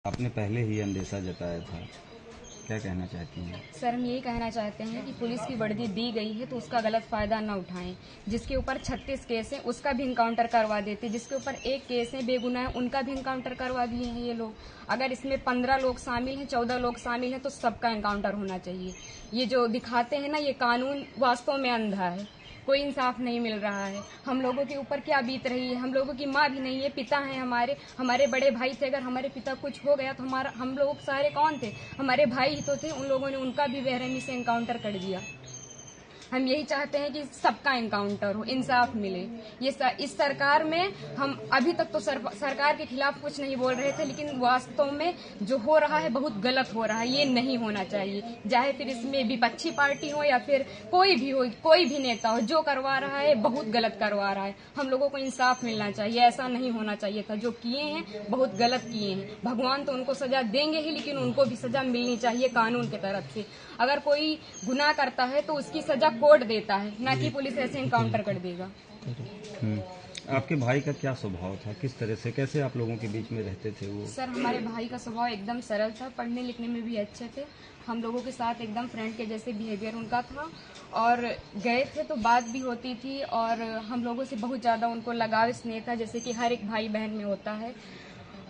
आपने पहले ही अंदेशा जताया था, क्या कहना चाहती हैं? सर, हम यही कहना चाहते हैं कि पुलिस की वर्दी दी गई है तो उसका गलत फायदा न उठाएं। जिसके ऊपर 36 केस है उसका भी इनकाउंटर करवा देते, जिसके ऊपर एक केस है बेगुनाह उनका भी इनकाउंटर करवा दिए हैं ये लोग। अगर इसमें 15 लोग शामिल हैं, 14 लोग शामिल हैं तो सबका इनकाउंटर होना चाहिए। ये जो दिखाते हैं ना, ये कानून वास्तव में अंधा है, कोई इंसाफ नहीं मिल रहा है। हम लोगों के ऊपर क्या बीत रही है, हम लोगों की माँ भी नहीं है, पिता हैं हमारे बड़े भाई थे। अगर हमारे पिता कुछ हो गया तो हम लोग सारे कौन थे? हमारे भाई ही तो थे। उन लोगों ने उनका भी बेरहमी से इनकाउंटर कर दिया। हम यही चाहते हैं कि सबका इनकाउंटर हो, इंसाफ मिले। इस सरकार में हम अभी तक तो सरकार के खिलाफ कुछ नहीं बोल रहे थे, लेकिन वास्तव में जो हो रहा है बहुत गलत हो रहा है। ये नहीं होना चाहिए, चाहे फिर इसमें विपक्षी पार्टी हो या फिर कोई भी हो, कोई भी नेता हो, जो करवा रहा है बहुत गलत करवा रहा है। हम लोगों को इंसाफ मिलना चाहिए, ऐसा नहीं होना चाहिए था। जो किए हैं बहुत गलत किए हैं। भगवान तो उनको सजा देंगे ही, लेकिन उनको भी सजा मिलनी चाहिए कानून की तरफ से। अगर कोई गुनाह करता है तो उसकी सजा कोर्ट देता है, ना कि पुलिस ऐसे इनकाउंटर कर देगा। आपके भाई का क्या स्वभाव था, किस तरह से, कैसे आप लोगों के बीच में रहते थे वो? सर, हमारे भाई का स्वभाव एकदम सरल था, पढ़ने लिखने में भी अच्छे थे। हम लोगों के साथ एकदम फ्रेंड के जैसे बिहेवियर उनका था, और गए थे तो बात भी होती थी, और हम लोगों से बहुत ज़्यादा उनको लगाव स्नेह था, जैसे कि हर एक भाई बहन में होता है।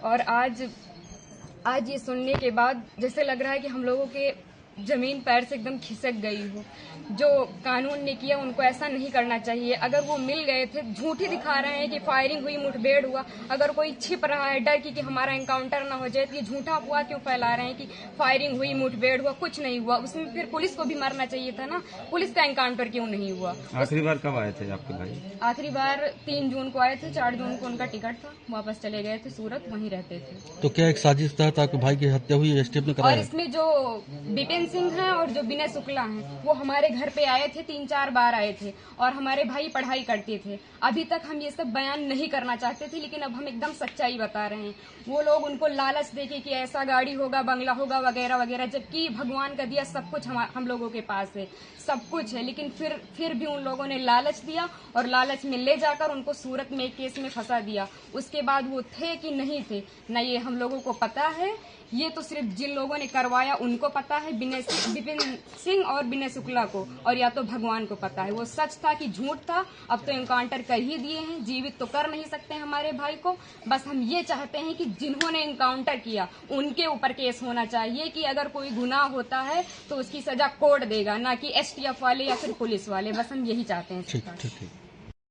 और आज ये सुनने के बाद जैसे लग रहा है कि हम लोगों के जमीन पैर से एकदम खिसक गई हो। जो कानून ने किया उनको ऐसा नहीं करना चाहिए। अगर वो मिल गए थे, झूठी दिखा रहे हैं कि फायरिंग हुई, मुठभेड़ हुआ। अगर कोई छिप रहा है डर कि हमारा एनकाउंटर ना हो जाए, तो ये झूठा अफवाह क्यों फैला रहे हैं कि फायरिंग हुई, मुठभेड़ हुआ? कुछ नहीं हुआ। उसमें फिर पुलिस को भी मरना चाहिए था ना, पुलिस का एनकाउंटर क्यों नहीं हुआ? आखिरी बार कब आए थे आपके भाई? आखिरी बार 3 जून को आए थे, 4 जून को उनका टिकट था, वापस चले गए थे सूरत, वहीं रहते थे। तो क्या एक साजिश तहत आपके भाई की हत्या हुई, एसटीएफ ने कराया? और इसमें जो विपिन सिंह है और जो विनय शुक्ला हैं, वो हमारे घर पे आए थे, 3-4 बार आए थे, और हमारे भाई पढ़ाई करते थे। अभी तक हम ये सब बयान नहीं करना चाहते थे, लेकिन अब हम एकदम सच्चाई बता रहे हैं। वो लोग उनको लालच देके कि ऐसा गाड़ी होगा, बंगला होगा, वगैरह वगैरह, जबकि भगवान का दिया सब कुछ हम लोगों के पास है, सब कुछ है, लेकिन फिर भी उन लोगों ने लालच दिया, और लालच में ले जाकर उनको सूरत में एक केस में फंसा दिया। उसके बाद वो थे कि नहीं थे न ये हम लोगों को पता है। ये तो सिर्फ जिन लोगों ने करवाया उनको पता है, विपिन सिंह और विनय शुक्ला को, और या तो भगवान को पता है वो सच था कि झूठ था। अब तो इनकाउंटर कर ही दिए हैं, जीवित तो कर नहीं सकते हमारे भाई को। बस हम ये चाहते हैं कि जिन्होंने इनकाउंटर किया उनके ऊपर केस होना चाहिए, कि अगर कोई गुनाह होता है तो उसकी सजा कोर्ट देगा, ना कि एसटीएफ वाले या फिर पुलिस वाले। बस हम यही चाहते हैं। ठीक।